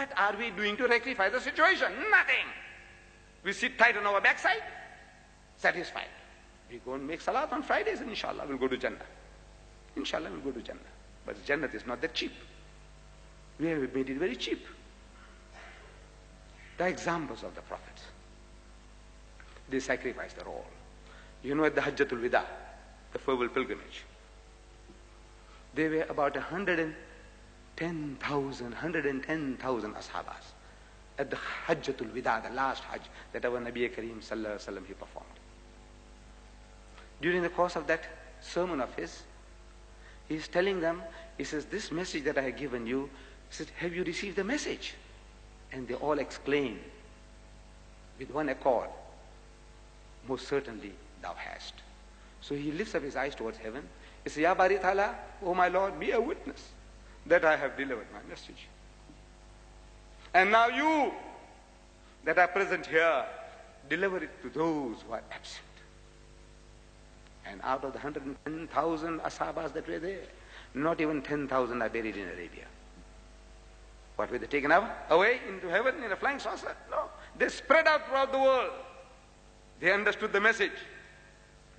What are we doing to rectify the situation? Nothing. We sit tight on our backside, satisfied. We go and make salat on Fridays and inshallah we'll go to Jannah. Inshallah we'll go to Jannah. But Jannah is not that cheap. We have made it very cheap. The examples of the prophets. They sacrificed their all. You know, at the Hajjatul Wida, the farewell pilgrimage, there were about 110,000 ashabas at the Hajjatul Wida, the last Hajj that our Nabi Kareem Sallallahu Alaihi Wasallam he performed. During the course of that sermon of his, he is telling them, he says, this message that I have given you, he said, have you received the message? And they all exclaim with one accord, most certainly thou hast. So he lifts up his eyes towards heaven. He says, Ya Bari Thala, O my Lord, be a witness that I have delivered my message. And now you that are present here, deliver it to those who are absent. And out of the 110,000 ashabas that were there, not even 10,000 are buried in Arabia. What, were they taken away into heaven in a flying saucer? No. They spread out throughout the world. They understood the message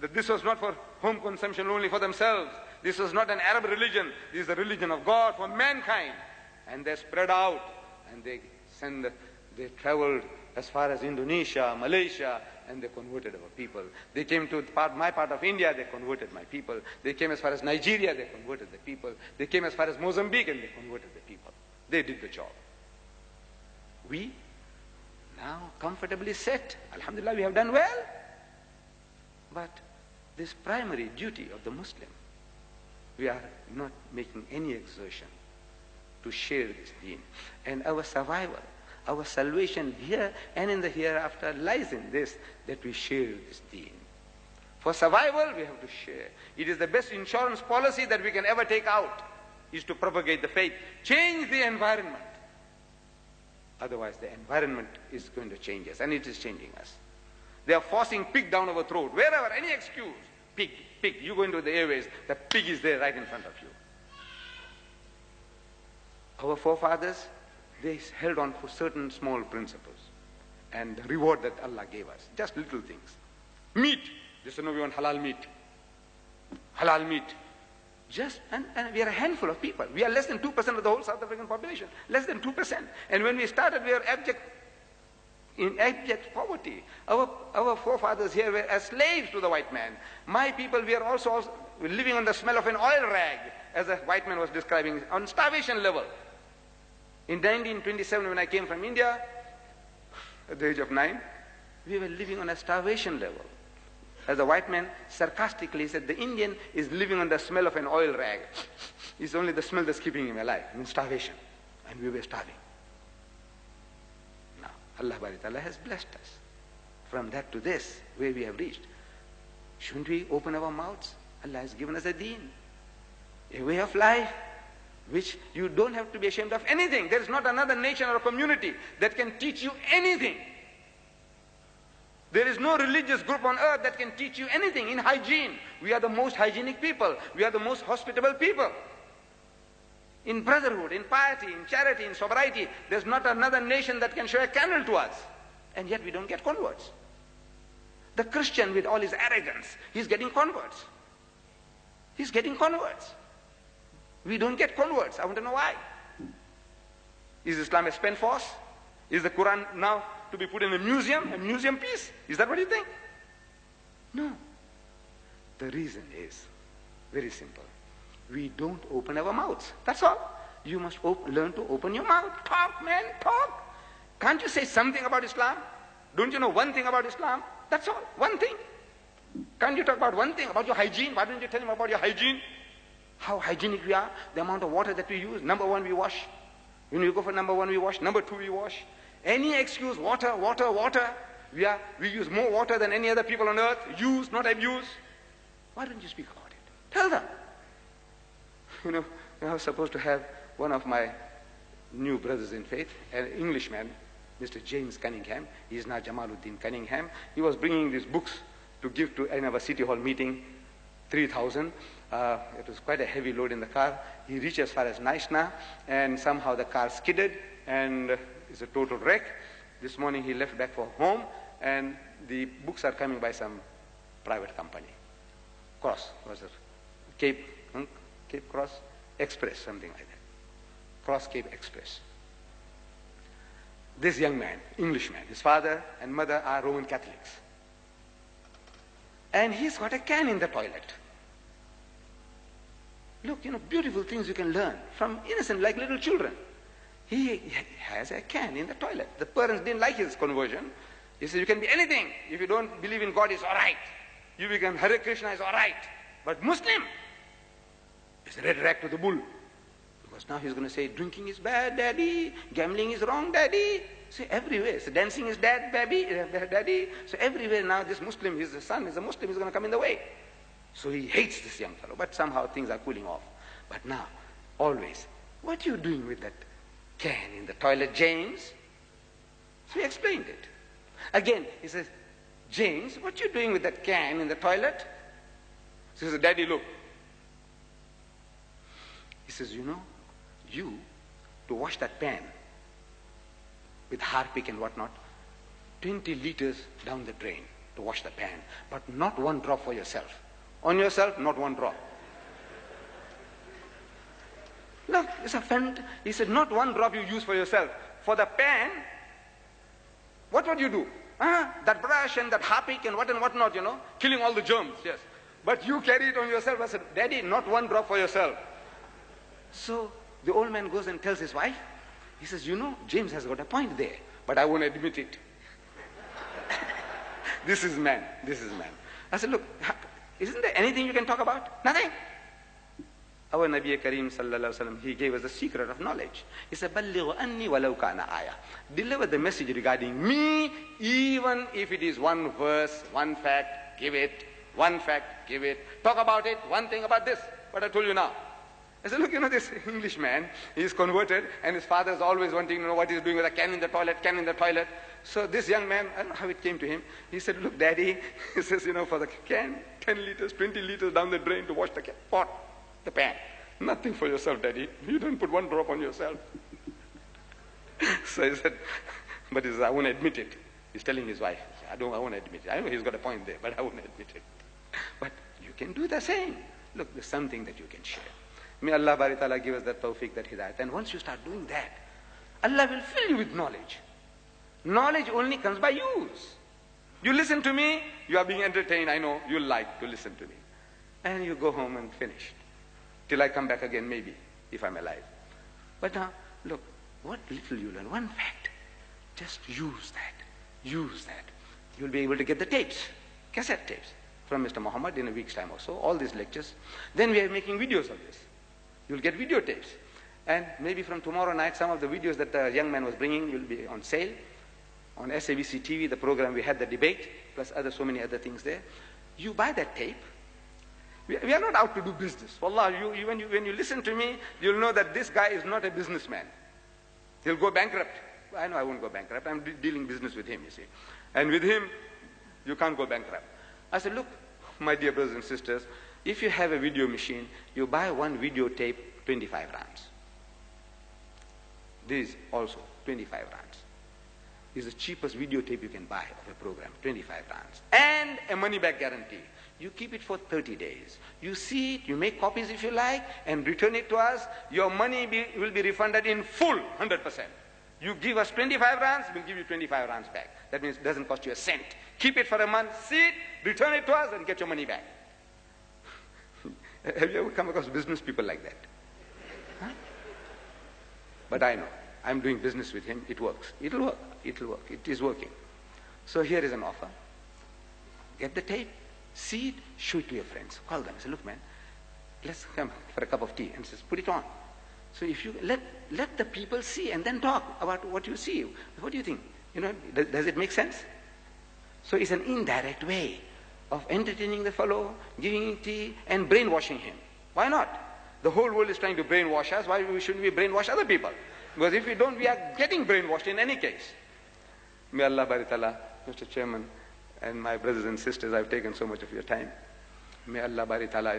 that this was not for home consumption only for themselves. This was not an Arab religion. This is the religion of God for mankind. And they spread out and they traveled as far as Indonesia, Malaysia, and they converted our people. They came to my part of India, they converted my people. They came as far as Nigeria, they converted the people. They came as far as Mozambique and they converted the people. They did the job. We now comfortably set. Alhamdulillah, we have done well. But this primary duty of the Muslim, we are not making any exertion to share this deen. And our survival, our salvation here and in the hereafter lies in this, that we share this deen. For survival, we have to share. It is the best insurance policy that we can ever take out, is to propagate the faith. Change the environment. Otherwise, the environment is going to change us, and it is changing us. They are forcing pig down our throat. Wherever, any excuse. Pig, pig. You go into the airways, the pig is there right in front of you. Our forefathers, they held on for certain small principles and the reward that Allah gave us. Just little things. Meat. They said, no, we want halal meat. Halal meat. And we are a handful of people. We are less than 2% of the whole South African population. Less than 2%. And when we started, we were in abject poverty. Our forefathers here were as slaves to the white man. My people, we are also living on the smell of an oil rag, as a white man was describing, on starvation level. In 1927, when I came from India, at the age of 9, we were living on a starvation level. As a white man sarcastically said, the Indian is living on the smell of an oil rag. It's only the smell that's keeping him alive. I mean, starvation. And we were starving. Now, Allah Bari Ta'ala has blessed us. From that to this, where we have reached. Shouldn't we open our mouths? Allah has given us a deen, a way of life, which you don't have to be ashamed of anything. There is not another nation or community that can teach you anything. There is no religious group on earth that can teach you anything in hygiene. We are the most hygienic people. We are the most hospitable people. In brotherhood, in piety, in charity, in sobriety, there's not another nation that can show a candle to us. And yet we don't get converts. The Christian, with all his arrogance, he's getting converts. He's getting converts. We don't get converts. I want to know why. Is Islam a spent force? Is the Quran now to be put in a museum piece? Is that what you think? No. The reason is very simple. We don't open our mouths. That's all. You must learn to open your mouth. Talk, man, talk. Can't you say something about Islam? Don't you know one thing about Islam? That's all. One thing. Can't you talk about one thing, about your hygiene? Why don't you tell him about your hygiene? How hygienic we are, the amount of water that we use. Number one, we wash. When we go for number one, we wash. Number two, we wash. Any excuse, water, water, water. We use more water than any other people on earth. Use, not abuse. Why don't you speak about it? Tell them. You know, I was supposed to have one of my new brothers in faith, an Englishman, Mr. James Cunningham. He is now Jamaluddin Cunningham. He was bringing these books to give to in our city hall meeting, 3,000. It was quite a heavy load in the car. He reached as far as Naishna, and somehow the car skidded, and it's a total wreck. This morning he left back for home, and the books are coming by some private company. Cross, was it? Cape Cross Express, something like that. Cross Cape Express. This young man, Englishman, his father and mother are Roman Catholics. And he's got a can in the toilet. Look, beautiful things you can learn from innocent, like little children. He has a can in the toilet. The parents didn't like his conversion. He said, you can be anything. If you don't believe in God, it's all right. You become Hare Krishna, it's all right. But Muslim, it's a red rag to the bull. Because now he's going to say, drinking is bad, daddy. Gambling is wrong, daddy. So everywhere. So dancing is bad, daddy. So everywhere now this Muslim, his son is a Muslim, is going to come in the way. So he hates this young fellow. But somehow things are cooling off. But now, always, what are you doing with that can in the toilet, James? So he explained it. Again, he says, James, what are you doing with that can in the toilet? So he says, Daddy, look. He says, to wash that pan with Harpic and whatnot, 20 liters down the drain to wash the pan, but not one drop for yourself. On yourself, not one drop. Look, it's a friend. He said, not one drop you use for yourself. For the pan, what would you do? That brush and that Harpic and whatnot, killing all the germs, yes. But you carry it on yourself. I said, Daddy, not one drop for yourself. So the old man goes and tells his wife. He says, James has got a point there, but I won't admit it. This is man. I said, look, isn't there anything you can talk about? Nothing. Our Nabi Kareem sallallahu alaihi wasallam, he gave us the secret of knowledge. He said, "Ballighu anni walau kana aya." Deliver the message regarding me, even if it is one verse, one fact, give it. One fact, give it. Talk about it, one thing about this, what I told you now. I said, look, this Englishman, he is converted, and his father is always wanting to know what he's doing with a can in the toilet. So this young man, I don't know how it came to him. He said, look, Daddy, he says, for the can, 10 liters, 20 liters down the drain to wash the pot, the pan. Nothing for yourself, Daddy. You don't put one drop on yourself. So he said, but he says, I won't admit it. He's telling his wife, I won't admit it. I know he's got a point there, but I won't admit it. But you can do the same. Look, there's something that you can share. May Allah Bari Ta'ala give us that tawfiq, that hidayat. And once you start doing that, Allah will fill you with knowledge. Knowledge only comes by use. You listen to me, you are being entertained, I know, you like to listen to me. And you go home and finish. Till I come back again, maybe, if I'm alive. But now, look, what little you learn, one fact, just use that. Use that. You'll be able to get the tapes, cassette tapes, from Mr. Muhammad in a week's time or so, all these lectures. Then we are making videos of this. You'll get videotapes. And maybe from tomorrow night, some of the videos that the young man was bringing will be on sale. On SABC TV, the program, we had the debate, plus so many other things there. You buy that tape. We are not out to do business. Wallah, when you listen to me, you'll know that this guy is not a businessman. He'll go bankrupt. I know I won't go bankrupt. I'm dealing business with him, you see. And with him, you can't go bankrupt. I said, look, my dear brothers and sisters, if you have a video machine, you buy one videotape, 25 rands. This also, 25 rands. This is the cheapest videotape you can buy of a program, 25 rands. And a money-back guarantee. You keep it for 30 days. You see it, you make copies if you like, and return it to us. Your money will be refunded in full, 100%. You give us 25 rands, we'll give you 25 rands back. That means it doesn't cost you a cent. Keep it for a month, see it, return it to us, and get your money back. Have you ever come across business people like that? Huh? But I know. I'm doing business with him. It works. It'll work. It'll work. It is working. So here is an offer. Get the tape, see it, show it to your friends. Call them. Say, look, man, let's come for a cup of tea. And says, put it on. So if you let the people see and then talk about what you see. What do you think? Does it make sense? So it's an indirect way of entertaining the fellow, giving him tea, and brainwashing him. Why not? The whole world is trying to brainwash us. Why shouldn't we brainwash other people? Because if we don't, we are getting brainwashed in any case. May Allah Bari Ta'ala, Mr. Chairman, and my brothers and sisters, I've taken so much of your time. May Allah Bari Ta'ala,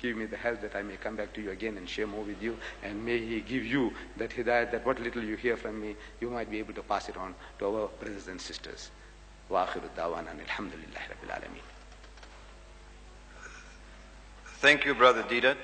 give me the health that I may come back to you again and share more with you, and may He give you that hidayat, that what little you hear from me, you might be able to pass it on to our brothers and sisters. Wa akhiru da'wana alhamdulillahi rabbil alameen. Thank you, Brother Didat.